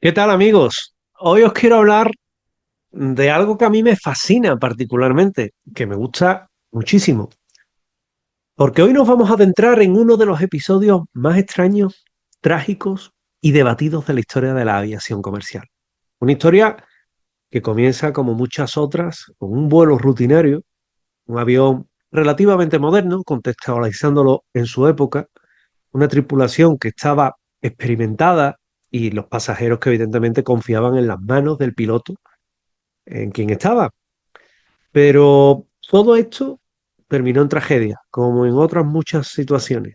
¿Qué tal, amigos? Hoy os quiero hablar de algo que a mí me fascina particularmente, que me gusta muchísimo, porque hoy nos vamos a adentrar en uno de los episodios más extraños, trágicos y debatidos de la historia de la aviación comercial. Una historia que comienza, como muchas otras, con un vuelo rutinario, un avión relativamente moderno, contextualizándolo en su época, una tripulación que estaba experimentada y los pasajeros que evidentemente confiaban en las manos del piloto en quien estaba. Pero todo esto terminó en tragedia, como en otras muchas situaciones.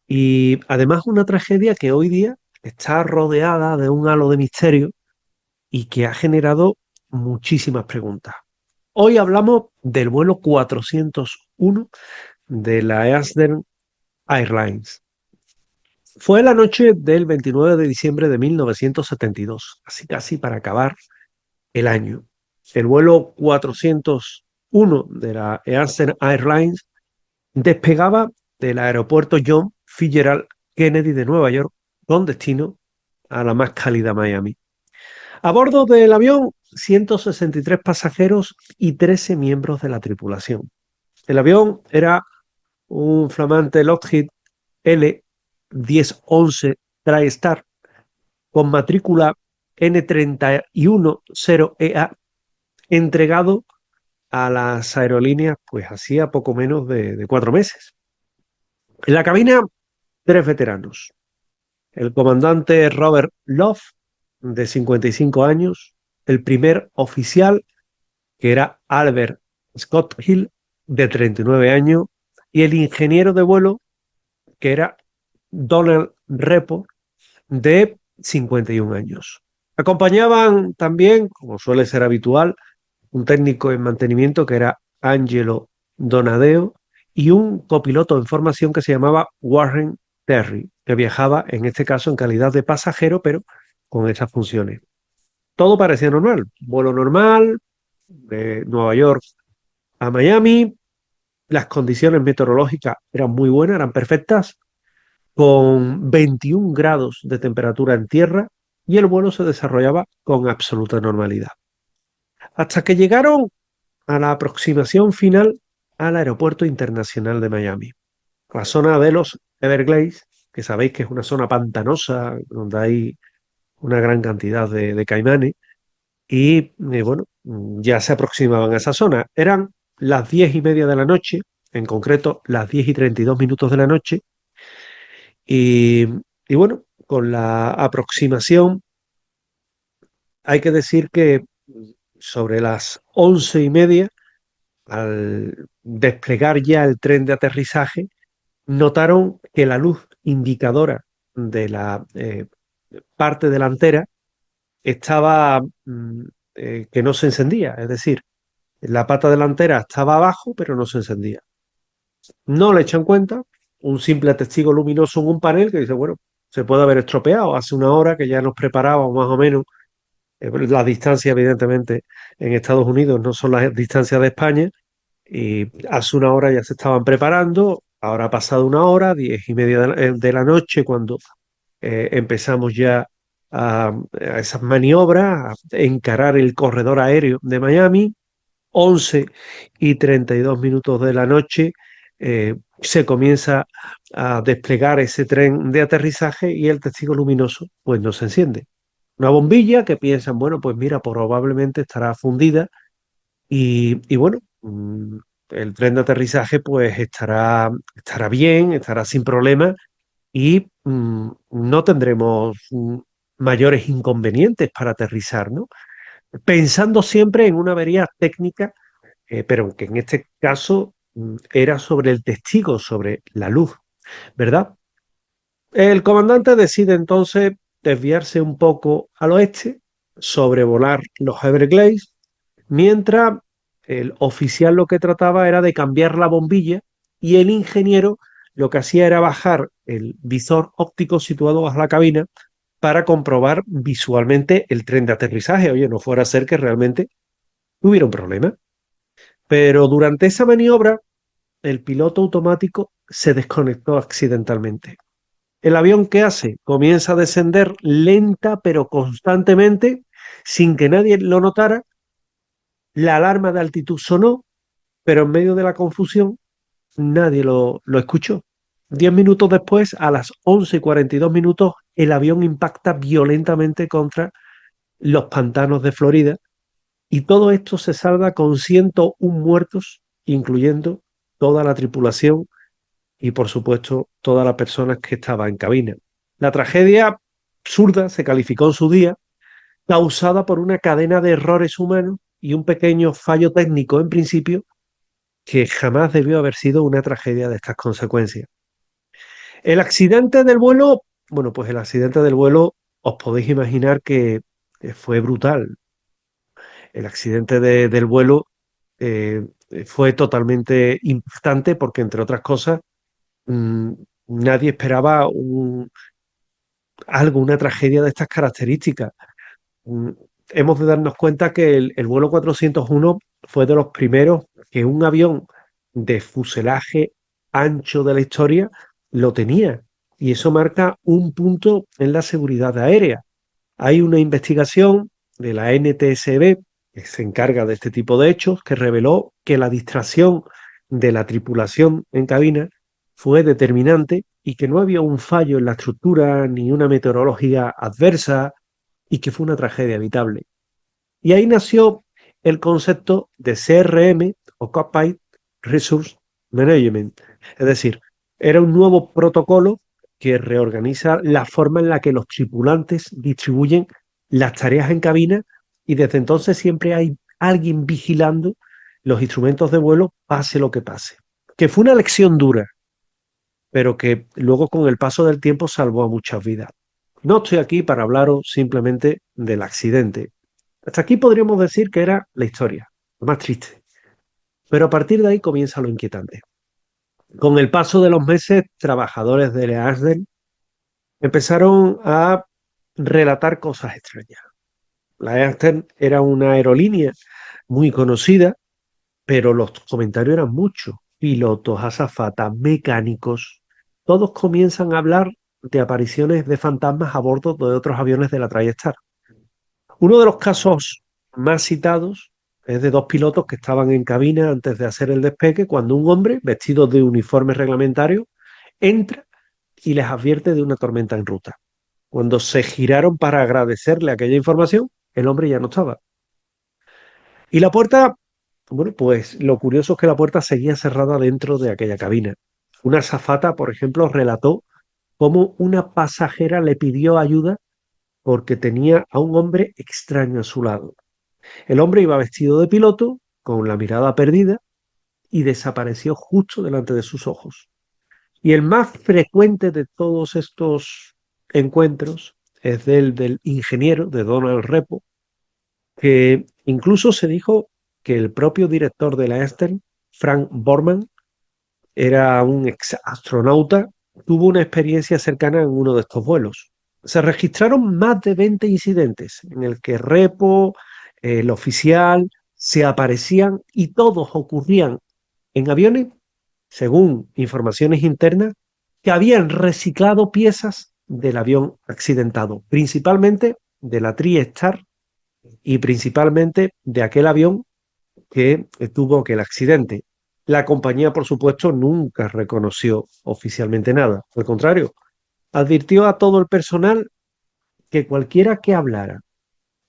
Y además una tragedia que hoy día está rodeada de un halo de misterio y que ha generado muchísimas preguntas. Hoy hablamos del vuelo 401 de la Eastern Airlines. Fue la noche del 29 de diciembre de 1972, así casi para acabar el año. El vuelo 401 de la Eastern Airlines despegaba del aeropuerto John Fitzgerald Kennedy de Nueva York con destino a la más cálida Miami. A bordo del avión, 163 pasajeros y 13 miembros de la tripulación. El avión era un flamante Lockheed L-1011 TriStar con matrícula N310EA entregado a las aerolíneas pues hacía poco menos de 4 meses. En la cabina, tres veteranos. El comandante Robert Love, de 55 años, el primer oficial, que era Albert Scott Hill, de 39 años, y el ingeniero de vuelo, que era Donald Repo, de 51 años. Acompañaban también, como suele ser habitual, un técnico en mantenimiento que era Angelo Donadeo y un copiloto en formación que se llamaba Warren Terry, que viajaba en este caso en calidad de pasajero, pero con esas funciones. Todo parecía normal, vuelo normal de Nueva York a Miami, las condiciones meteorológicas eran muy buenas, eran perfectas, con 21 grados de temperatura en tierra y el vuelo se desarrollaba con absoluta normalidad. Hasta que llegaron a la aproximación final al Aeropuerto Internacional de Miami, la zona de los Everglades, que sabéis que es una zona pantanosa donde hay una gran cantidad de caimanes, y bueno, ya se aproximaban a esa zona. Eran las 10:30 de la noche, en concreto las 10:32 de la noche, y, y bueno, con la aproximación hay que decir que sobre las 11:30, al desplegar ya el tren de aterrizaje, notaron que la luz indicadora de la parte delantera estaba que no se encendía, es decir, la pata delantera estaba abajo, pero no se encendía. No le echan cuenta, un simple testigo luminoso en un panel que dice, bueno, se puede haber estropeado, hace una hora que ya nos preparábamos más o menos, las distancias evidentemente en Estados Unidos no son las distancias de España, y hace una hora ya se estaban preparando, ahora ha pasado una hora, 10:30 de la noche, cuando empezamos ya a esas maniobras, a encarar el corredor aéreo de Miami. 11:32 de la noche se comienza a desplegar ese tren de aterrizaje y el testigo luminoso pues no se enciende. Una bombilla que piensan, bueno, pues mira, probablemente estará fundida y bueno, el tren de aterrizaje pues estará bien, estará sin problema y no tendremos mayores inconvenientes para aterrizar, ¿no? Pensando siempre en una avería técnica, pero que en este caso era sobre el testigo, sobre la luz, ¿verdad? El comandante decide entonces desviarse un poco al oeste, sobrevolar los Everglades, mientras el oficial lo que trataba era de cambiar la bombilla y el ingeniero lo que hacía era bajar el visor óptico situado bajo la cabina para comprobar visualmente el tren de aterrizaje. Oye, no fuera a ser que realmente hubiera un problema. Pero durante esa maniobra, el piloto automático se desconectó accidentalmente. ¿El avión qué hace? Comienza a descender lenta pero constantemente, sin que nadie lo notara. La alarma de altitud sonó, pero en medio de la confusión nadie lo escuchó. 10 minutos después, a las 11:42 minutos, el avión impacta violentamente contra los pantanos de Florida y todo esto se salva con 101 muertos, incluyendo toda la tripulación y, por supuesto, todas las personas que estaban en cabina. La tragedia absurda se calificó en su día, causada por una cadena de errores humanos y un pequeño fallo técnico en principio, que jamás debió haber sido una tragedia de estas consecuencias. El accidente del vuelo, bueno, pues el accidente del vuelo, os podéis imaginar que fue brutal. El accidente del vuelo eh, fue totalmente impactante porque, entre otras cosas, mmm, nadie esperaba una tragedia de estas características. Mm, Hemos de darnos cuenta que el vuelo 401 fue de los primeros que un avión de fuselaje ancho de la historia lo tenía. Y eso marca un punto en la seguridad aérea. Hay una investigación de la NTSB que se encarga de este tipo de hechos que reveló que la distracción de la tripulación en cabina fue determinante y que no había un fallo en la estructura ni una meteorología adversa y que fue una tragedia evitable. Y ahí nació el concepto de CRM o Cockpit Resource Management. Es decir, era un nuevo protocolo que reorganiza la forma en la que los tripulantes distribuyen las tareas en cabina y desde entonces siempre hay alguien vigilando los instrumentos de vuelo, pase lo que pase. Que fue una lección dura, pero que luego con el paso del tiempo salvó a muchas vidas. No estoy aquí para hablaros simplemente del accidente. Hasta aquí podríamos decir que era la historia, lo más triste. Pero a partir de ahí comienza lo inquietante. Con el paso de los meses, trabajadores de Leasden empezaron a relatar cosas extrañas. La Leasden era una aerolínea muy conocida, pero los comentarios eran muchos. Pilotos, azafatas, mecánicos, todos comienzan a hablar de apariciones de fantasmas a bordo de otros aviones de la TriStar. Uno de los casos más citados es de dos pilotos que estaban en cabina antes de hacer el despegue cuando un hombre, vestido de uniforme reglamentario, entra y les advierte de una tormenta en ruta. Cuando se giraron para agradecerle aquella información, el hombre ya no estaba. Y la puerta, bueno, pues lo curioso es que la puerta seguía cerrada dentro de aquella cabina. Una azafata, por ejemplo, relató cómo una pasajera le pidió ayuda porque tenía a un hombre extraño a su lado. El hombre iba vestido de piloto, con la mirada perdida, y desapareció justo delante de sus ojos. Y el más frecuente de todos estos encuentros es del ingeniero, de Donald Repo, que incluso se dijo que el propio director de la Eastern, Frank Borman, era un ex astronauta, tuvo una experiencia cercana en uno de estos vuelos. Se registraron más de 20 incidentes en el que Repo, el oficial, se aparecían y todos ocurrían en aviones, según informaciones internas, que habían reciclado piezas del avión accidentado, principalmente de la TriStar y principalmente de aquel avión que tuvo aquel accidente. La compañía, por supuesto, nunca reconoció oficialmente nada. Al contrario, advirtió a todo el personal que cualquiera que hablara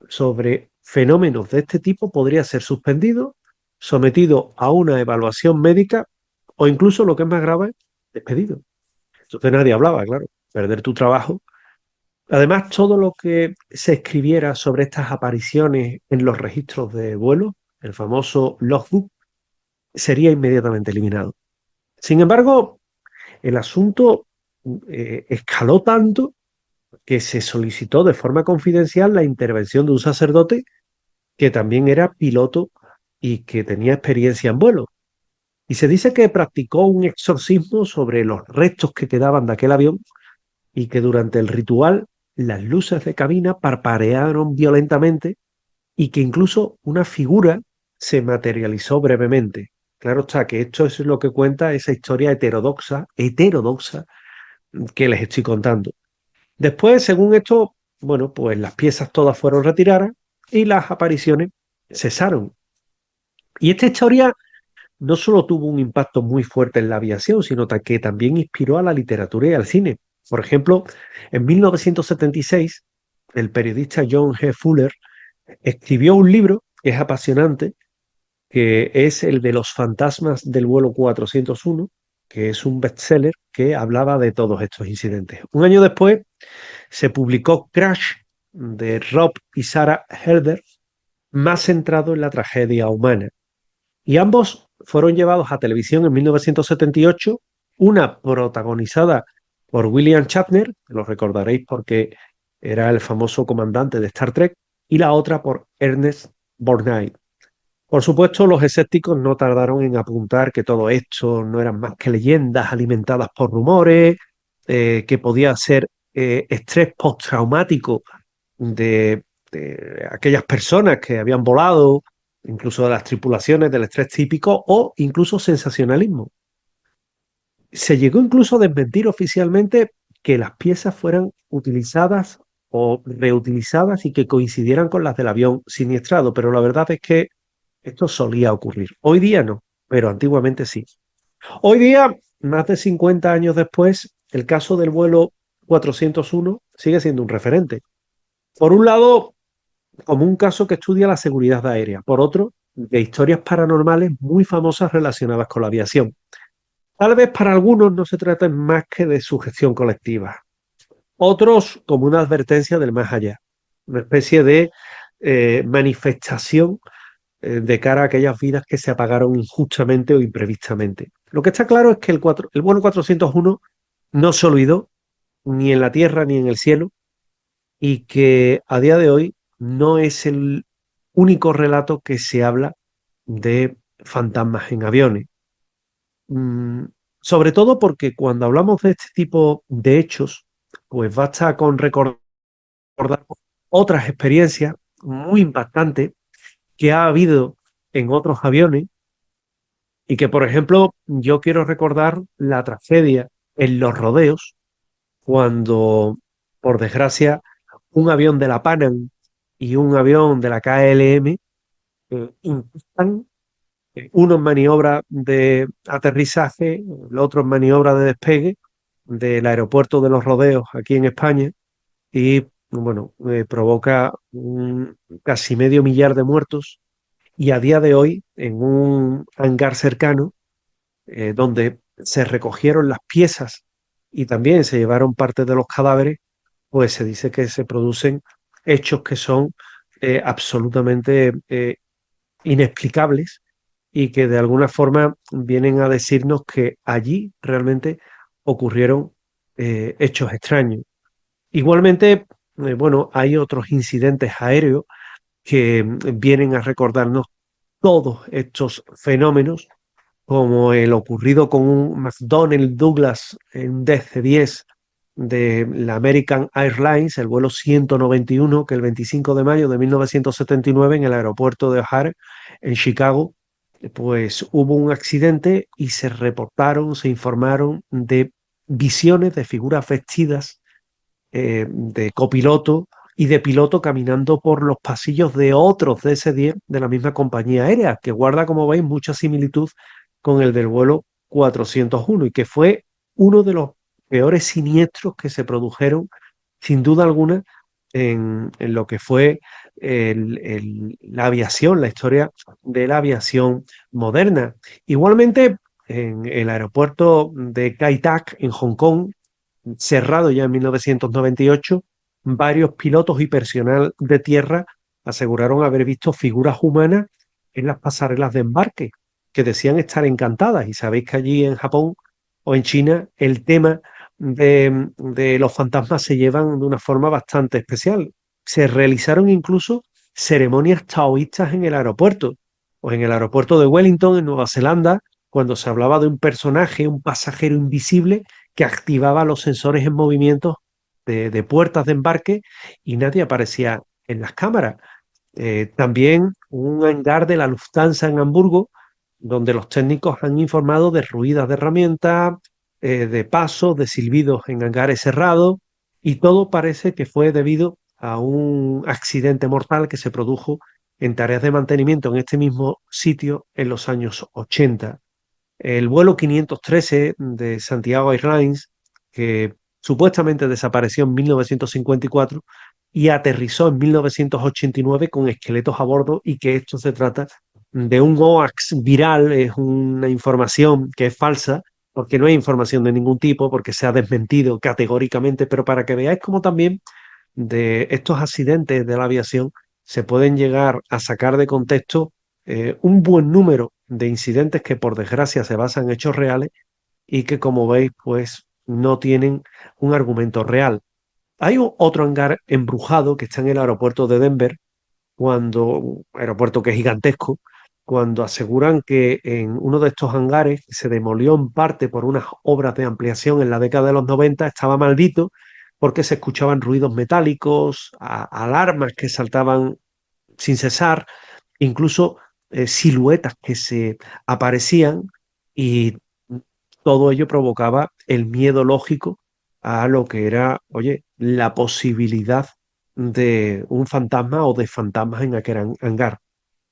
sobre fenómenos de este tipo podría ser suspendido, sometido a una evaluación médica o incluso, lo que es más grave, despedido. Entonces nadie hablaba, claro, perder tu trabajo. Además, todo lo que se escribiera sobre estas apariciones en los registros de vuelo, el famoso logbook, sería inmediatamente eliminado. Sin embargo, el asunto escaló tanto que se solicitó de forma confidencial la intervención de un sacerdote que también era piloto y que tenía experiencia en vuelo. Y se dice que practicó un exorcismo sobre los restos que quedaban de aquel avión y que durante el ritual las luces de cabina parpadearon violentamente y que incluso una figura se materializó brevemente. Claro está que esto es lo que cuenta esa historia heterodoxa que les estoy contando. Después, según esto, bueno, pues las piezas todas fueron retiradas y las apariciones cesaron. Y esta historia no solo tuvo un impacto muy fuerte en la aviación, sino que también inspiró a la literatura y al cine. Por ejemplo, en 1976, el periodista John G. Fuller escribió un libro que es apasionante, que es el de los fantasmas del vuelo 401, que es un bestseller que hablaba de todos estos incidentes. Un año después se publicó Crash de Rob y Sarah Herder, más centrado en la tragedia humana. Y ambos fueron llevados a televisión en 1978, una protagonizada por William Shatner, que lo recordaréis porque era el famoso comandante de Star Trek, y la otra por Ernest Borgnine. Por supuesto, los escépticos no tardaron en apuntar que todo esto no eran más que leyendas alimentadas por rumores, que podía ser estrés postraumático de aquellas personas que habían volado, incluso de las tripulaciones del estrés típico o incluso sensacionalismo. Se llegó incluso a desmentir oficialmente que las piezas fueran utilizadas o reutilizadas y que coincidieran con las del avión siniestrado, pero la verdad es que esto solía ocurrir. Hoy día no, pero antiguamente sí. Hoy día, más de 50 años después, el caso del vuelo 401 sigue siendo un referente. Por un lado, como un caso que estudia la seguridad aérea, por otro, de historias paranormales muy famosas relacionadas con la aviación. Tal vez para algunos no se trata más que de sugestión colectiva, otros como una advertencia del más allá, una especie de manifestación de cara a aquellas vidas que se apagaron injustamente o imprevistamente. Lo que está claro es que el vuelo 401 no se olvidó ni en la tierra ni en el cielo, y que a día de hoy no es el único relato que se habla de fantasmas en aviones. Mm, sobre todo porque cuando hablamos de este tipo de hechos, pues basta con recordar otras experiencias muy impactantes que ha habido en otros aviones y que, por ejemplo, yo quiero recordar la tragedia en los rodeos cuando, por desgracia, un avión de la Panam y un avión de la KLM impactan, uno en maniobra de aterrizaje, el otro en maniobra de despegue del aeropuerto de Los Rodeos aquí en España y, bueno, provoca casi medio millar de muertos y a día de hoy en un hangar cercano donde se recogieron las piezas y también se llevaron parte de los cadáveres, pues se dice que se producen hechos que son absolutamente inexplicables y que de alguna forma vienen a decirnos que allí realmente ocurrieron hechos extraños. Igualmente, bueno, hay otros incidentes aéreos que vienen a recordarnos todos estos fenómenos, como el ocurrido con un McDonnell Douglas en DC-10 de la American Airlines, el vuelo 191, que el 25 de mayo de 1979 en el aeropuerto de O'Hare, en Chicago, pues hubo un accidente y se reportaron, se informaron de visiones de figuras vestidas de copiloto y de piloto caminando por los pasillos de otros DC-10 de la misma compañía aérea, que guarda, como veis, mucha similitud con el del vuelo 401 y que fue uno de los peores siniestros que se produjeron, sin duda alguna, en lo que fue la aviación, la historia de la aviación moderna. Igualmente, en el aeropuerto de Kai Tak, en Hong Kong, cerrado ya en 1998, varios pilotos y personal de tierra aseguraron haber visto figuras humanas en las pasarelas de embarque, que decían estar encantadas. Y sabéis que allí en Japón o en China el tema de los fantasmas se llevan de una forma bastante especial. Se realizaron incluso ceremonias taoístas en el aeropuerto, o en el aeropuerto de Wellington, en Nueva Zelanda, cuando se hablaba de un personaje, un pasajero invisible que activaba los sensores en movimiento de puertas de embarque y nadie aparecía en las cámaras. También un hangar de la Lufthansa en Hamburgo, donde los técnicos han informado de ruidas de herramientas, de pasos, de silbidos en hangares cerrados, y todo parece que fue debido a un accidente mortal que se produjo en tareas de mantenimiento en este mismo sitio en los años 80. El vuelo 513 de Santiago Airlines, que supuestamente desapareció en 1954 y aterrizó en 1989 con esqueletos a bordo, y que esto se trata de un hoax viral, es una información que es falsa, porque no hay información de ningún tipo, porque se ha desmentido categóricamente, pero para que veáis cómo también de estos accidentes de la aviación se pueden llegar a sacar de contexto un buen número de incidentes que por desgracia se basan en hechos reales y que, como veis, pues no tienen un argumento real. Hay otro hangar embrujado que está en el aeropuerto de Denver, aeropuerto que es gigantesco, cuando aseguran que en uno de estos hangares, que se demolió en parte por unas obras de ampliación en la década de los 90, estaba maldito porque se escuchaban ruidos metálicos, alarmas que saltaban sin cesar, incluso siluetas que se aparecían, y todo ello provocaba el miedo lógico a lo que era, oye, la posibilidad de un fantasma o de fantasmas en aquel hangar.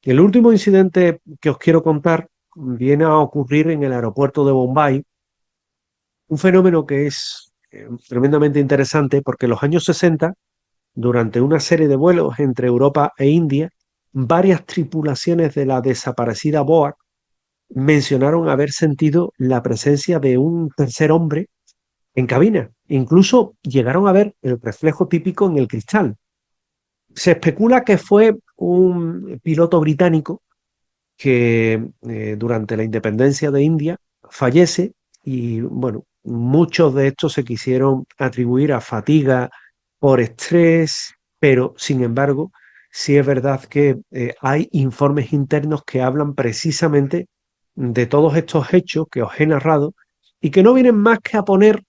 El último incidente que os quiero contar viene a ocurrir en el aeropuerto de Bombay, un fenómeno que es tremendamente interesante porque en los años 60, durante una serie de vuelos entre Europa e India, varias tripulaciones de la desaparecida Boeing mencionaron haber sentido la presencia de un tercer hombre en cabina. Incluso llegaron a ver el reflejo típico en el cristal. Se especula que fue un piloto británico que durante la independencia de India fallece, y bueno, muchos de estos se quisieron atribuir a fatiga por estrés, pero sin embargo, sí es verdad que hay informes internos que hablan precisamente de todos estos hechos que os he narrado y que no vienen más que a poner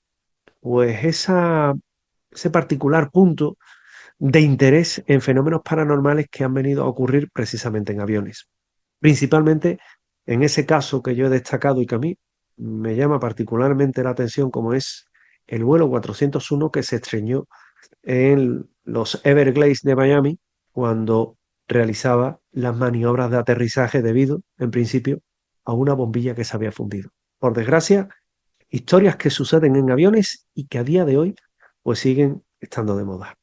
pues ese particular punto de interés en fenómenos paranormales que han venido a ocurrir precisamente en aviones. Principalmente en ese caso que yo he destacado y que a mí me llama particularmente la atención, como es el vuelo 401 que se estreñó en los Everglades de Miami cuando realizaba las maniobras de aterrizaje debido, en principio, a una bombilla que se había fundido. Por desgracia, historias que suceden en aviones y que a día de hoy pues siguen estando de moda.